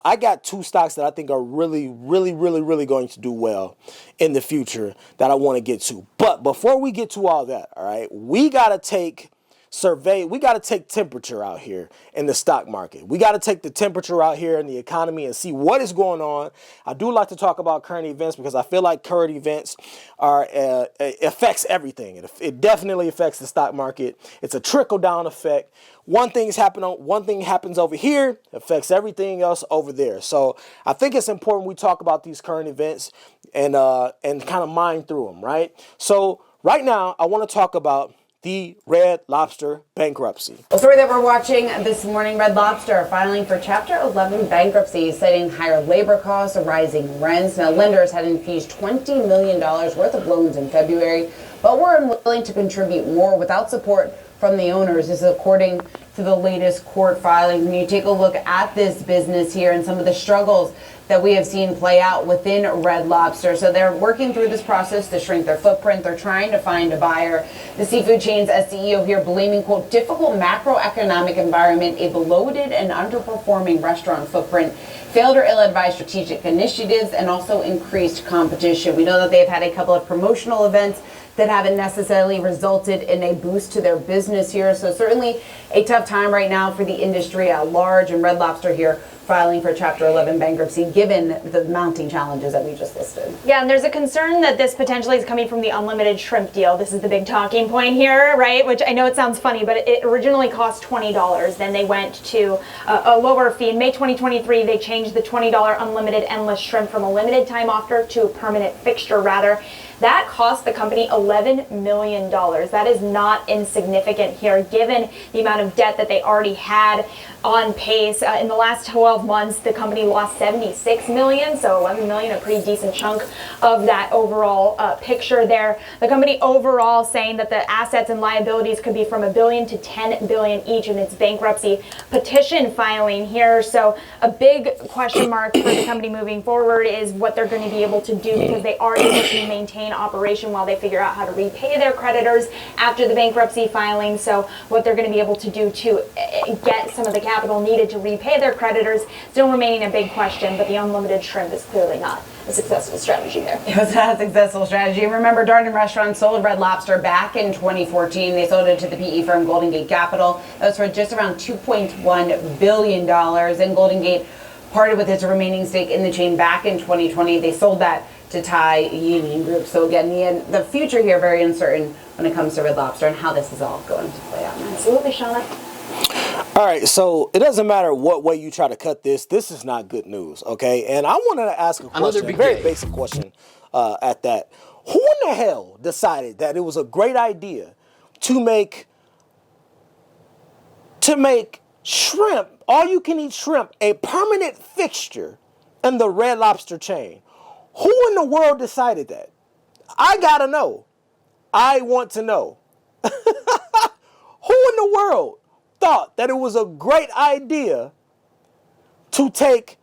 I got two stocks that I think are really, really, really, really going to do well in the future that I want to get to. But before we get to all that, all right, we got to take temperature out here in the stock market. We got to take the temperature out here in the economy and see what is going on. I do like to talk about current events because I feel like current events are affects everything. It definitely affects the stock market. It's a trickle down effect. One thing happens over here, affects everything else over there. So I think it's important we talk about these current events and kind of mine through them, right? So right now I want to talk about the Red Lobster bankruptcy. The story that we're watching this morning, Red Lobster filing for Chapter 11 bankruptcy, citing higher labor costs, rising rents. Now, lenders had infused $20 million worth of loans in February, but were unwilling to contribute more without support from the owners. This is according to the latest court filing. When you take a look at this business here and some of the struggles that we have seen play out within Red Lobster. So they're working through this process to shrink their footprint. They're trying to find a buyer. The seafood chain's CEO here blaming, quote, difficult macroeconomic environment, a bloated and underperforming restaurant footprint, failed or ill-advised strategic initiatives, and also increased competition. We know that they've had a couple of promotional events that haven't necessarily resulted in a boost to their business here. So certainly a tough time right now for the industry at large, and Red Lobster here filing for Chapter 11 bankruptcy given the mounting challenges that we just listed. Yeah, and there's a concern that this potentially is coming from the unlimited shrimp deal. This is the big talking point here, right? Which I know it sounds funny, but it originally cost $20. Then they went to a lower fee. In May 2023, they changed the $20 unlimited endless shrimp from a limited time offer to a permanent fixture, rather. That cost the company $11 million. That is not insignificant here, given the amount of debt that they already had on pace. In the last 12 months, the company lost $76 million, so $11 million, a pretty decent chunk of that overall picture there. The company overall saying that the assets and liabilities could be from $1 billion to $10 billion each in its bankruptcy petition filing here. So a big question mark for the company moving forward is what they're going to be able to do, because they are able to maintain operation while they figure out how to repay their creditors after the bankruptcy filing. So what they're going to be able to do to get some of the capital needed to repay their creditors still remaining a big question, but the unlimited shrimp is clearly not a successful strategy there. It was not a successful strategy. Remember, Darden Restaurants sold Red Lobster back in 2014. They sold it to the PE firm Golden Gate Capital. That was for just around $2.1 billion. And Golden Gate parted with its remaining stake in the chain back in 2020. They sold that to Thai Union Group. So again, the future here very uncertain when it comes to Red Lobster and how this is all going to play out. Absolutely, Shauna. All right, so it doesn't matter what way you try to cut this. This is not good news, okay? And I wanted to ask a question, a very basic question at that. Who in the hell decided that it was a great idea to make shrimp, all-you-can-eat shrimp, a permanent fixture in the Red Lobster chain? Who in the world decided that? I gotta know. I want to know. Who in the world thought that it was a great idea to take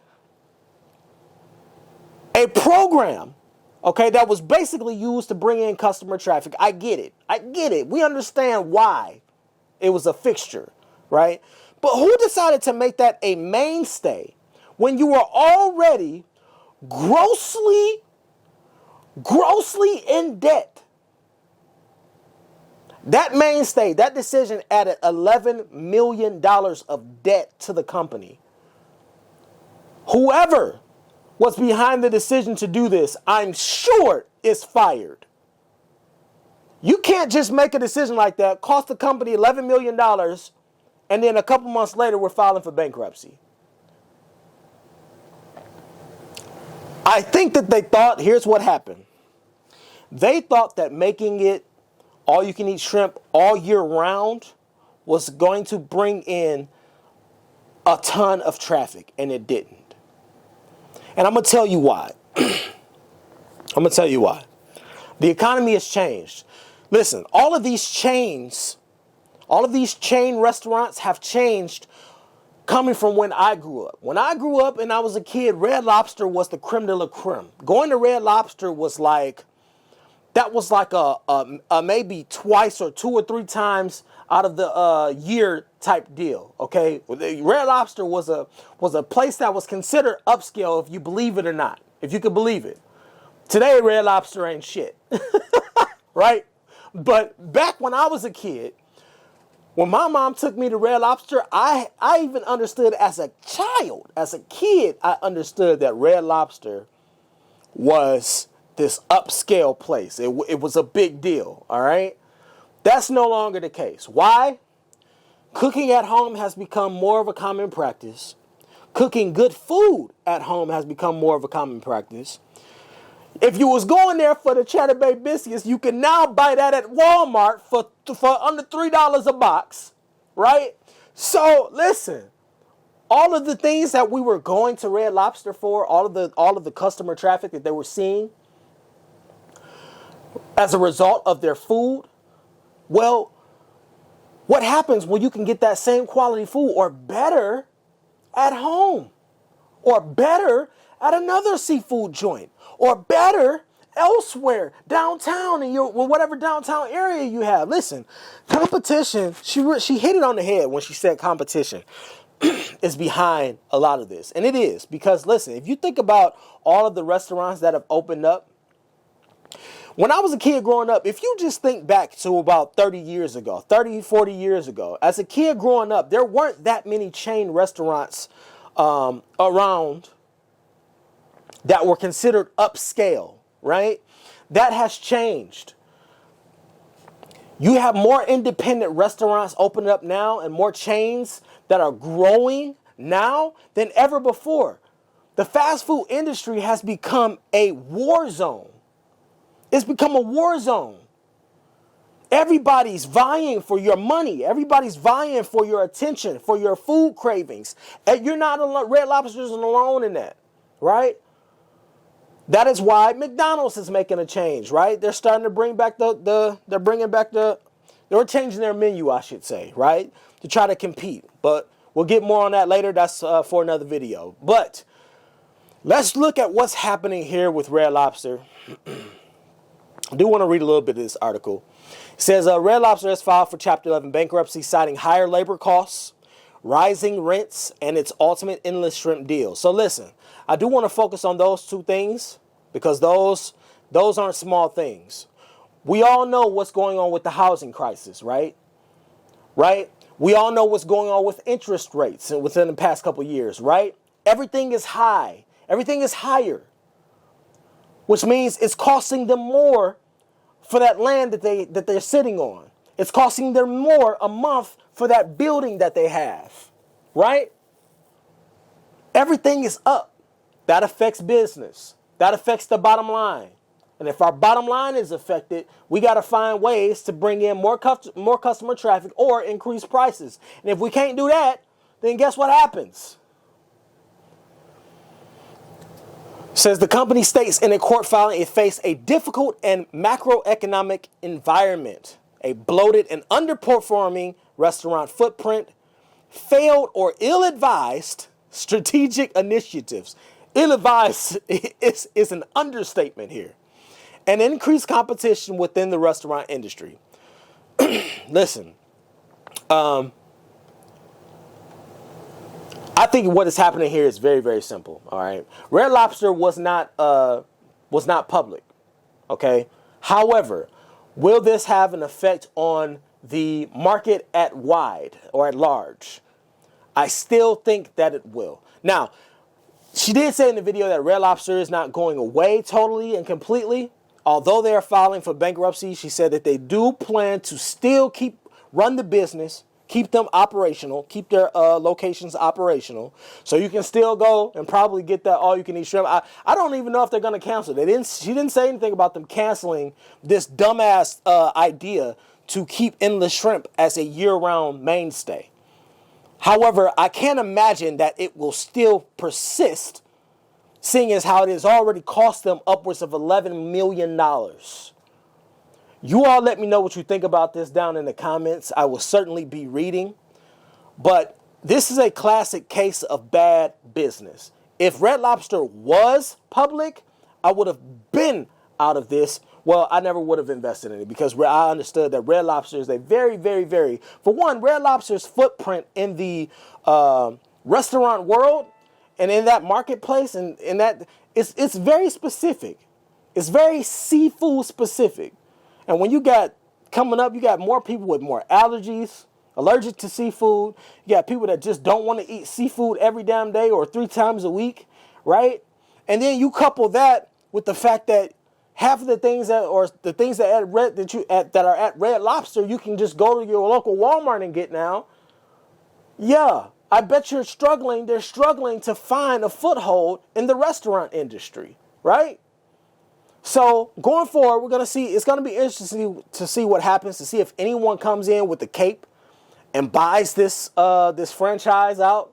a program, okay, that was basically used to bring in customer traffic? I get it. We understand why it was a fixture, right? But who decided to make that a mainstay when you were already grossly in debt? That mainstay, that decision added $11 million of debt to the company. Whoever was behind the decision to do this, I'm sure is fired. You can't just make a decision like that, cost the company $11 million, and then a couple months later we're filing for bankruptcy. I think that they thought, here's what happened. They thought that making it all-you-can-eat shrimp all year round was going to bring in a ton of traffic, and it didn't. And I'm going to tell you why. The economy has changed. Listen, all of these chain restaurants have changed coming from when I grew up. When I grew up and I was a kid, Red Lobster was the creme de la creme. Going to Red Lobster was like, that was like a maybe twice or two or three times out of the year type deal. Okay, Red Lobster was a place that was considered upscale, if you believe it or not, if you could believe it. Today, Red Lobster ain't shit, right? But back when I was a kid, when my mom took me to Red Lobster, I even understood as a child, as a kid, I understood that Red Lobster was this upscale place. It was a big deal, all right? That's no longer the case. Why? Cooking at home has become more of a common practice. Cooking good food at home has become more of a common practice. If you was going there for the Cheddar Bay biscuits, you can now buy that at Walmart for under $3 a box, right? So listen, all of the things that we were going to Red Lobster for, all of the customer traffic that they were seeing as a result of their food, well, what happens when you can get that same quality food or better at home, or better at another seafood joint, or better elsewhere downtown in your whatever downtown area you have? Listen, competition. She hit it on the head when she said competition is behind a lot of this, and it is, because listen, if you think about all of the restaurants that have opened up. When I was a kid growing up, if you just think back to about 30 years ago, 30, 40 years ago, as a kid growing up, there weren't that many chain restaurants around that were considered upscale, right? That has changed. You have more independent restaurants opening up now and more chains that are growing now than ever before. The fast food industry has become a war zone. It's become a war zone. Everybody's vying for your money. Everybody's vying for your attention, for your food cravings. And you're not alone. Red Lobster isn't alone in that, right? That is why McDonald's is making a change, right? They're starting to bring back they're changing their menu, I should say, right? To try to compete. But we'll get more on that later. That's for another video. But let's look at what's happening here with Red Lobster. I do want to read a little bit of this article. It says, Red Lobster has filed for Chapter 11 bankruptcy, citing higher labor costs, rising rents, and its ultimate endless shrimp deal. So listen, I do want to focus on those two things because those aren't small things. We all know what's going on with the housing crisis, right? Right? We all know what's going on with interest rates within the past couple of years, right? Everything is high. Everything is higher, which means it's costing them more for that land that they're sitting on. It's costing them more a month for that building that they have, right? Everything is up. That affects business. That affects the bottom line. And if our bottom line is affected, we got to find ways to bring in more customer traffic or increase prices. And if we can't do that, then guess what happens? Says the company states in a court filing it faced a difficult and macroeconomic environment, a bloated and underperforming restaurant footprint, failed or ill-advised strategic initiatives. Ill-advised is an understatement here. And increased competition within the restaurant industry. Listen, I think what is happening here is very, very simple. All right, Red Lobster was not public. Okay. However, will this have an effect on the market at wide or at large? I still think that it will. Now, she did say in the video that Red Lobster is not going away totally and completely. Although they are filing for bankruptcy, she said that they do plan to still run the business, keep them operational, keep their locations operational, so you can still go and probably get that all-you-can-eat shrimp. I don't even know if they're going to cancel. She didn't say anything about them canceling this dumbass idea to keep endless shrimp as a year-round mainstay. However, I can't imagine that it will still persist, seeing as how it has already cost them upwards of $11 million. You all let me know what you think about this down in the comments. I will certainly be reading. But this is a classic case of bad business. If Red Lobster was public, I would have been out of this, well, I never would have invested in it because I understood that Red Lobster is a very, very, very, for one, Red Lobster's footprint in the restaurant world and in that marketplace and in that, it's very specific. It's very seafood specific. And when you got coming up, you got more people with more allergies, allergic to seafood. You got people that just don't want to eat seafood every damn day or 3 times a week, right? And then you couple that with the fact that half of the things that are at Red Lobster, you can just go to your local Walmart and get now. Yeah, I bet you're struggling. They're struggling to find a foothold in the restaurant industry, right? So going forward, we're gonna see. It's gonna be interesting to see what happens. To see if anyone comes in with the cape and buys this franchise out.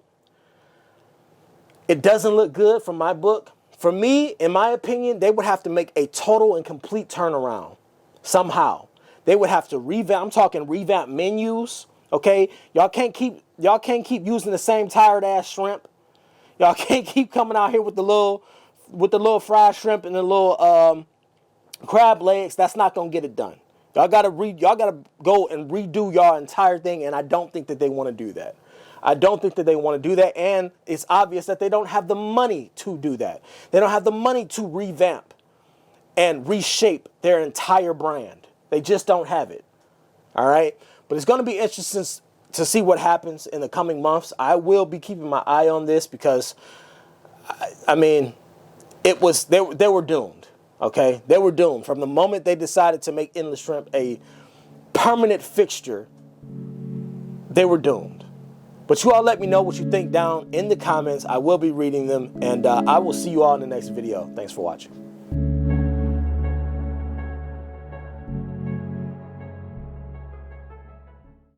It doesn't look good from my book. For me, in my opinion, they would have to make a total and complete turnaround somehow. They would have to revamp. I'm talking revamp menus. Okay, y'all can't keep using the same tired ass shrimp. Y'all can't keep coming out here with the little fried shrimp and the little crab legs. That's not gonna get it done. Y'all gotta go and redo y'all entire thing, and I don't think that they want to do that. And it's obvious that they don't have the money to do that. They don't have the money to revamp and reshape their entire brand. They just don't have it. All right? But it's going to be interesting to see what happens in the coming months. I will be keeping my eye on this because, I mean, they were doomed. Okay? They were doomed. From the moment they decided to make Endless Shrimp a permanent fixture, they were doomed. But you all let me know what you think down in the comments. I will be reading them, and I will see you all in the next video. Thanks for watching.